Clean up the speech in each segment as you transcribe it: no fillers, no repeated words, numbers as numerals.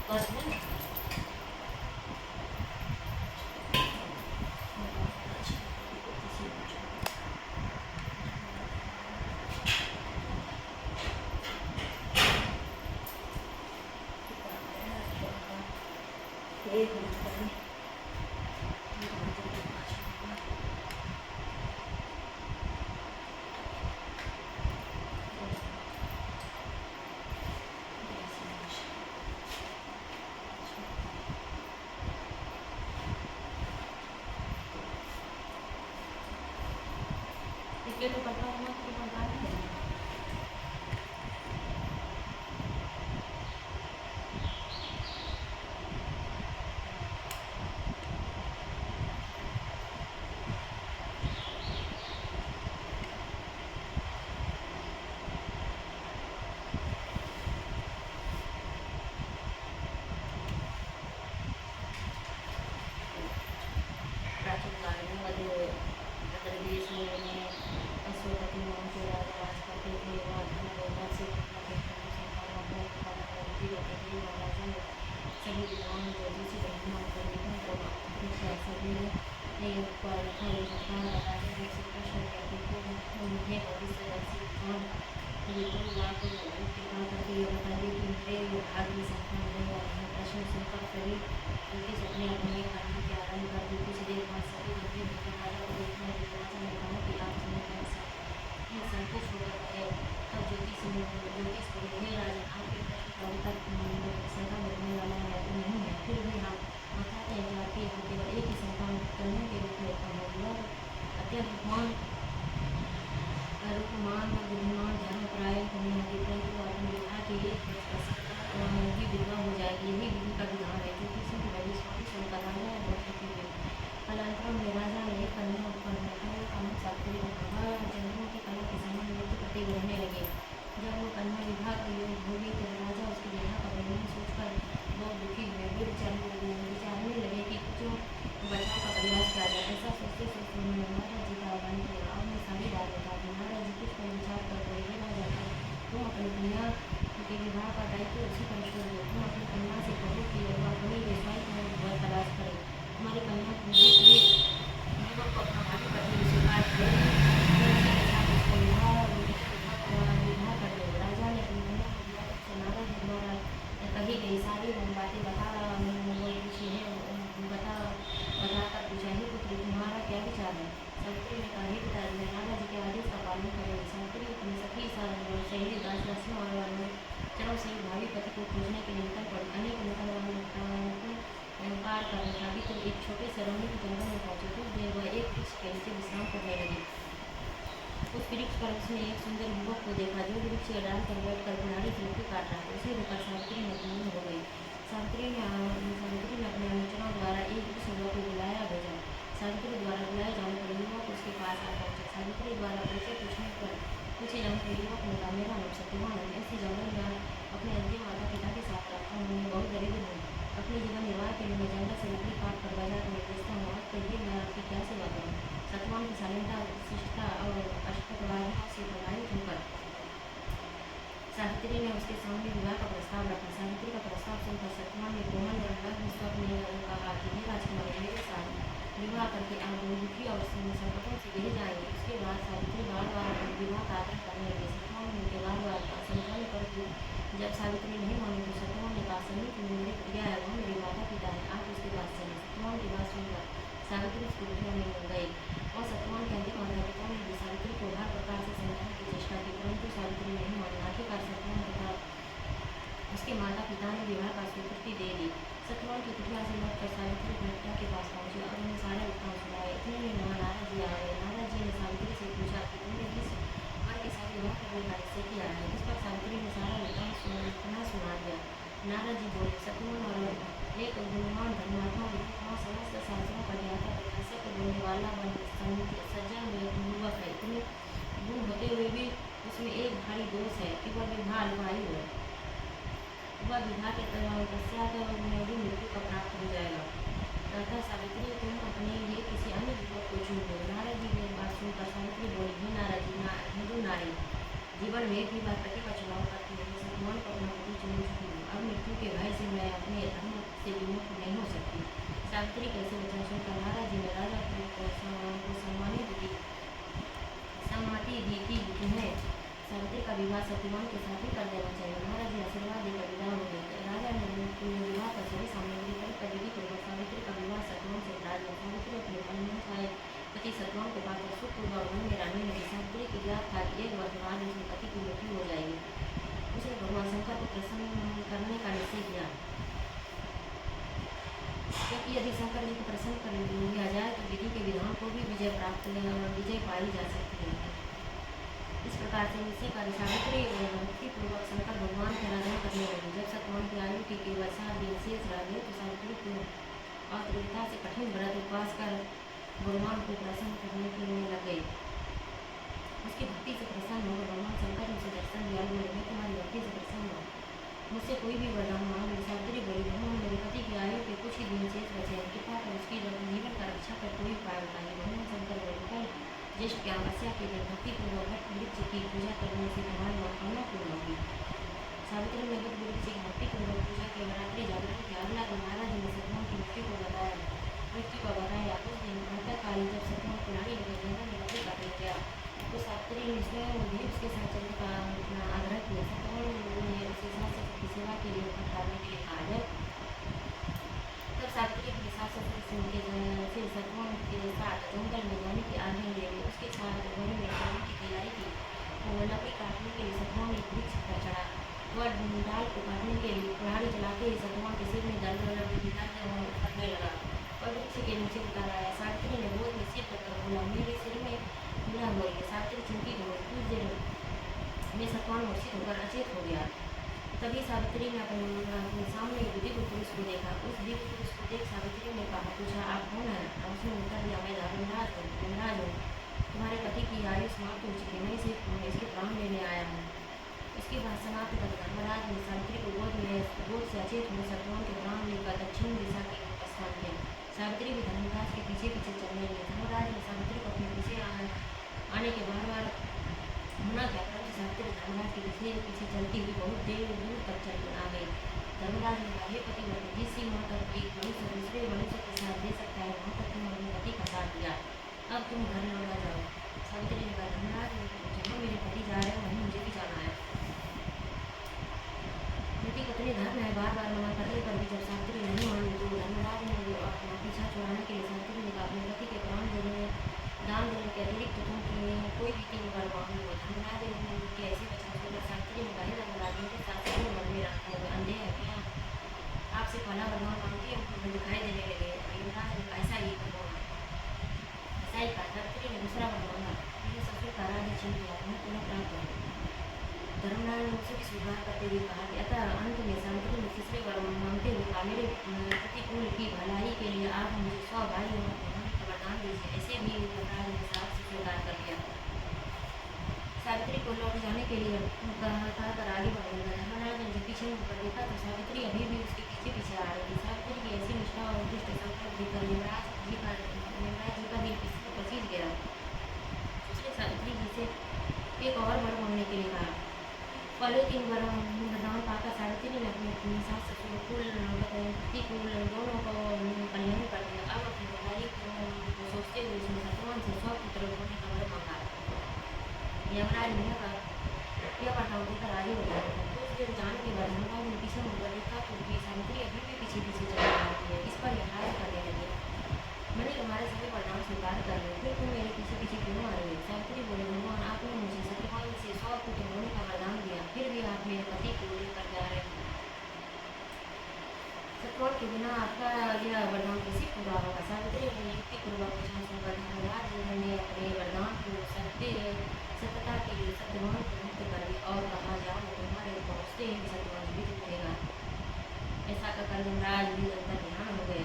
बस है ना। एक मिनट पहले इसके तो पता होगा कि बता है। प्राचीन काल में मध्य प्रदेश में अशोक नाम के राजा राज करते थे। वह धन दौलत से कितना देखने को संपन्न होते थे। महाराजा ने सभी विद्वान ज्योतिषी ब्रह्मा पंडितों को सभी ने पर था। ये संतान राजा जब से प्रश्न करते थे उन्हें भविष्यदर्शी विद्वान विपुल लाभ कृपा करके ये बताइए कि मेरे भाग्य में संतान है और यह प्रश्न सुनकर सभी उनके सपने अपने खाने के आरंभ कर दी। कुछ देर बाद सभी बच्चे राजा को देखने लगे। राजा ने कहा कि आप सुनकर संतुष्ट हो गए। तब ज्योतिष बोले, हे राजा, आपके प्रश्न का उत्तर शंका मिटने वाला है नहीं है, फिर भी हम बताते हैं कि आपके यहाँ केवल एक ही संतान कन्या के रूप में उत्पन्न हुआ। अत्यंत रूपमान और बुद्धिमान धर्मपरायण कन्या की, परंतु आपने विवाह के एक वर्ष पश्चात ही विधवा हो जाएगी। यही विधि का विधान है। ज्योतिषी की भविष्यवाणी सुनकर राजा ने बहुत दुखी हुए। कालांतरण में राजा ने एक कन्या उत्पन्न की। कन्या का नाम सावित्री रखा। वह जंगलों की कला के समान नृत्य करते रहने लगे। जब वो कन्या विवाह का योग होगी तब राजा उसके विवाह का निर्णय सोचकर बहुत दुखी हुए। वे विचारने लगे कि कुछ बचाव का प्रयास किया जाए। ऐसा सोचते सोचते उन्होंने महाराज जी का आह्वान किया और उन्हें सारी बात बता दी। महाराज जी कुछ पर विचार कर बोले, हे राजा, तुम अपनी कन्या के विवाह का दायित्व उसी पर छोड़ दो। तुम अपनी कन्या से कहो कि वह अपनी व्यवसायिक में घर तलाश करे। हमारी कन्या पूछे कि युवक को अपना भावी पति स्वीकार करे तो उसी के साथ उसका विवाह कर दो। राजा ने अपनी कन्या को दिया से नारद जी द्वारा कही गई सारी बातें पूछी है बताकर पूछा, हे पुत्री, तुम्हारा क्या विचार है? सावित्री ने कहा, हे पिताजी, मैं नारद जी के आदेश का पालन करूँगी। सावित्री अपनी सखी सहेली दासियों और चरों से भावी पति को खोजने के लिए निकल पड़ी। अनेक पार कर सावित्री एक छोटे से रमणीक जंगल में पहुंची। कुछ देर वह एक वृक्ष के नीचे विश्राम करने लगी। उस वृक्ष पर उसने एक सुंदर युवक को देखा जो वृक्ष के डाल पर बैठकर किनारे से लकड़ी काट रहा था। उसे देखकर सावित्री में धन्य हो गई। सावित्री ने अपने अनुचरों द्वारा एक उस युवक को भेजा। सावित्री द्वारा बुलाए जाने पर युवक उसके पास आ पहुंचा। सावित्री द्वारा पूछे जाने पर युवक ने कहा, मेरा नाम सत्यवान है। ऐसे जंगल में अपने अंतिम माता पिता के साथ रहता हूँ। मैं बहुत दरिद्र हूँ। अपने जीवन निर्वाह के लिए मैं जंगल से लकड़ी काट कर बाजार में बेचता हूँ। अब कहिए मैं आपकी क्या सेवा करूँ? सत्यवान की शालीनता, शिष्टता और अष्टवादियों से प्रभावित होकर सावित्री ने उसके सामने विवाह का प्रस्ताव रखा। सावित्री का प्रस्ताव सुनकर सत्यवान ने कोमल स्वर में कहा कि हे राजकुमारी, मेरे साथ विवाह करके आप दुखी और संकटों से घिर जाएंगे। उसके बाद सावित्री बार बार विवाह का आग्रह करने लगी। सत्यवान ने उनके बार बार समझाने पर जब सावित्री नहीं मानी तो सत्यवान ने कहा, सभी की मेरी प्रिया है, वह मेरे माता पिता है, आप उसके पास चले। सत्यवान की बात सुनकर सावित्री उसकी कुटिया में गई और सत्यवान के अंतिम माता पिता ने भी सावित्री को हर प्रकार से समझाने की चेष्टा की, परंतु सावित्री नहीं मानी। आखिरकार सत्यवान तथा उसके माता पिता ने विवाह का स्वीकृति दे दी। सत्यवान की कुटिया से लौटकर सावित्री अपने पिता के पास पहुंची और उन्हें सारे वृत्तांत सुनाए। इतने में वहाँ नारद जी आ गए। नारद जी ने सावित्री से पूछा कि तुमने किस वर के साथ विवाह करने का निश्चय किया है? इस पर सावित्री ने सारा वृत्तांत सुना दिया। नारद जी बोले, सत्यवान और एक गुणवान धर्मात्मा विद्वान समस्त शास्त्रों का ज्ञाता तथा सत्य बोलने वाला सज्जन युवक है। इतने गुण होते हुए भी उसमें एक भारी दोष है कि वह विवाह अल्पायु है। वह विवाह के पश्चात में भी मृत्यु का प्राप्त हो जाएगा। तथा सावित्री, तुम अपने लिए किसी अन्य युवक को चुन लो। नारद जी ने बात सुनकर सावित्री बोली, हे नारद जी, हिंदू नारी जीवन में एक ही बार पति का चुनाव करती है। मैं सत्यवान को अपना पति चुन चुकी हूँ। अब मृत्यु के भय से मैं अपने सत्यवान के साथ ही कर देना चाहिए। महाराज जी आशीर्वाद देकर विदा हो गए। राजा ने विवाह पर सभी सामग्री कर विधि पूर्वक सावित्री का विवाह सत्यवान से करा दिया। सावित्री अपने मन में चाहे पति सत्यवान को पाकर सुखपूर्वक और मन में रहने लगी। सावित्री की ज्ञात था कि एक वर्ष बाद उसके पति की मृत्यु हो जाएगी। उसने भगवान शंकर को प्रसन्न करने का निश्चय किया, क्योंकि यदि शंकर जी को प्रसन्न कर लिया जाए तो विधि के विधान को भी विजय पाई जा सकती है। इस प्रकार से निश्चय कर सावित्री भक्तिपूर्वक शंकर भगवान की आराधना करने लगी। जब सत्यवान की आयु के केवल 7 दिन शेष रह गए तो सावित्री को आतुरता से कठिन व्रत उपवास कर भगवान को प्रसन्न करने के लिए लग गई। उसकी भक्ति से प्रसन्न होकर भगवान शंकर ने उसे दर्शन दिया। बोले, मैं तुम्हारी भक्ति से प्रसन्न हूँ, मुझसे कोई भी वरदान मांगो। सावित्री बोली, भगवान मेरे पति की आयु के कुछ ही दिन शेष बचे हैं, कृपा कर उसकी जीवन का रक्षा कर कोई उपाय बताइए। भगवान शंकर बोले, कल ज्येष्ठ की अमावस्या के दिन भक्तिपूर्वक वट वृक्ष की पूजा करने से तुम्हारी मनोकामना पूर्ण होगी। सावित्री ने वट वृक्ष की भक्तिपूर्वक पूजा की। रात्रि जागरण की अगला दिन महाराज ने सत्यवान की मृत्यु को बताया। उस दिन प्रातःकाल जब सत्यवान को लाड़ी लगे जंगल में लकड़ी काटने गया तो सावित्री ने स्वयं भी उसके साथ चलने का आग्रह किया। सत्यवान ने उसे सास की सेवा के लिए करने के लिए कहा। तब सावित्री अपने सास से सत्यवान के साथ जंगल में जाने की आज्ञा ले ली। उसके साथ घर में जाने की तैयारी की। वो लकड़ी काटने के लिए सत्यवान एक वृक्ष पर चढ़ा। वह डाल को काटने के लिए कुल्हाड़ी चलाते ही सत्यवान के सिर में दर्द करने लगा और वृक्ष के नीचे उतार आया। सावित्री ने गोद में सिर रखकर बोला, मेरे सिर में पीड़ा हो रही है। सावित्री चिंतित हो गई। कुछ देर में सत्यवान मूर्छित होकर अचेत हो गया। तभी सावित्री ने अपने सामने एक दिव्य पुरुष को देखा। उस दिव्य पुरुष को देख सावित्री ने पूछा, आप कौन है? उसने उत्तर दिया, मैं धर्मराज हूँ। तुम्हारे पति की आयु समाप्त हो चुकी है, मैं इसके प्राण लेने आया हूँ। इसकी बात समाप्त कर धर्मराज ने सावित्री को गोद से अचेत हुए सत्यवान के प्राण लेकर दक्षिण दिशा की ओर प्रस्थान किया। सावित्री भी धर्मराज के पीछे पीछे चलने लगी। धर्मराज ने सावित्री को अपने पीछे आने के बार बार मना किया, परंतु सावित्री धर्मराज के पीछे चलती हुई बहुत दूर तक चल आ गई। धर्मराज ने कहा, हे पतिव्रते, जिस सीमा तक एक मनुष्य दूसरे मनुष्य के साथ दे सकता है वहाँ तक तुम अपने पति का साथ दिया, अब तुम घर लौटा जाओ। सावित्री ने कहा, धर्मराज ने जहाँ मेरे पति जा रहे हैं वहीं मुझे भी जाना है। पति पत्नी धर्म है। बार बार मना करने पर भी जब सावित्री नहीं मानी तो धर्मराज ने अपना पीछा छुड़ाने के लिए सावित्री ने कहा, अपने पति के प्राण दान देने के अतिरिक्त तुम कोई भी 3 बार मांगो। धर्मराज ने की ऐसी बचा कर सावित्री ने कहा, धर्मराज के साथ मन में रखते हुए अंधे हैं क्या? आपसे पहला वरदान मांगती है, उनको दिखाई देने लगे। युवराज ने कहा, ऐसा ही कहा। सावित्री ने दूसरा वर मांगा, मेरे ससुर का राज्य छीन लिया, मैं पुनः प्राप्त हूँ। धर्मराज ने उसे भी स्वीकार करते हुए कहा कि अतः अंत में सावित्री ने तीसरे वर मांगते हुए कहा, मेरे प्रतिकूल की भलाई के लिए आप मुझे 100 भाई और वरदान दीजिए। ऐसे भी धर्मराज ने साफ से स्वीकार कर लिया। सावित्री को लौट जाने के लिए कहकर आगे बढ़ने लगा। धर्मराज ने जब पीछे मुड़कर देखा तो सावित्री अभी भी उसके पीछे पीछे आ रही थी। सावित्री की ऐसी निष्ठा और उत्कृष्ट संकल्प देखकर युवराज जी का दिल पसीज गया। उसने सावित्री जी से एक और वर मांगने के लिए कहा। पहले 3 वरदान पाकर सावित्री ने अपने सास ससुर कुल प्रतिकूल दोनों को कल्याण कर दिया। अब अपनी भलाई को सोचते हुए उसने सत्यवान से 100 पुत्र होने का वर मांगा। यमराज ने कहा, यह वरदान देकर आगे हो गया। कुछ देर जाने के बाद धर्मराज ने पीछे मुड़कर देखा तो सावित्री अभी भी पीछे पीछे चली आ रही है। इस पर यमराज करने लगे, मैंने तुम्हारे सभी वरदान स्वीकार कर लिए, फिर तुम मेरे पीछे पीछे क्यों आ रही हो? सावित्री बोले, भगवान आपने मुझे सत्यवान से 100 पुत्र होने का वरदान दिया, फिर भी आप मेरे पति को लेकर जा रहे हैं। सत्यवान के बिना आपका यह वरदान कैसे पूरा होगा? सावित्री ने युक्तिपूर्वक पूछा। धर्मराज ने अपने वरदान को सत्यता के लिए सत्यवान को मुक्त कर दिया और कहा, जाओ तुम्हारे पहुँचते ही सत्यवान जीवित उठेगा। ऐसा कहकर धर्मराज भी अंतर्ध्यान हो गए।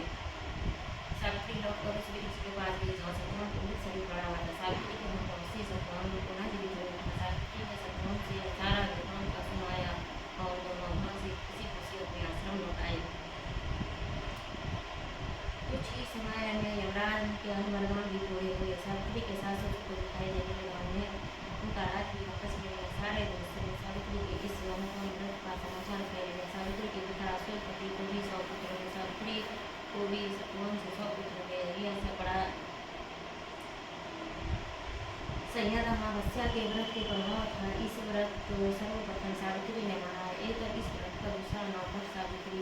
सावित्री लौटकर उस वृक्ष के पास गई जहाँ सत्यवान को मृत शरीर पड़ा हुआ था। सावित्री के वहाँ पहुँचते सत्यवान पुनः जीवित हो गया। सावित्री ने सत्यवान से सारा वृत्तांत का सुनाया और दोनों वहाँ से खुशी खुशी अपने आश्रम लौट आए। कुछ ही समय में यमराज के वरदान भी पूरे हुए। सावित्री के सास ससुर को दिखाई देने लगा, उन्हें उनका राज्य भी वापस मिल गया। सारे देश में सावित्री के इस मृत का समाचार फैल गया। सावित्री के पिता अश्वपति को भी 100 पुत्र हुए। सावित्री को भी सत्यवान से 100 पुत्र हुए। यह सब बड़ा संयत अमावस्या के व्रत के प्रभाव था। इस व्रत को सर्वप्रथम सावित्री ने मनाया। इस व्रत का दूसरा नाम वट सावित्री,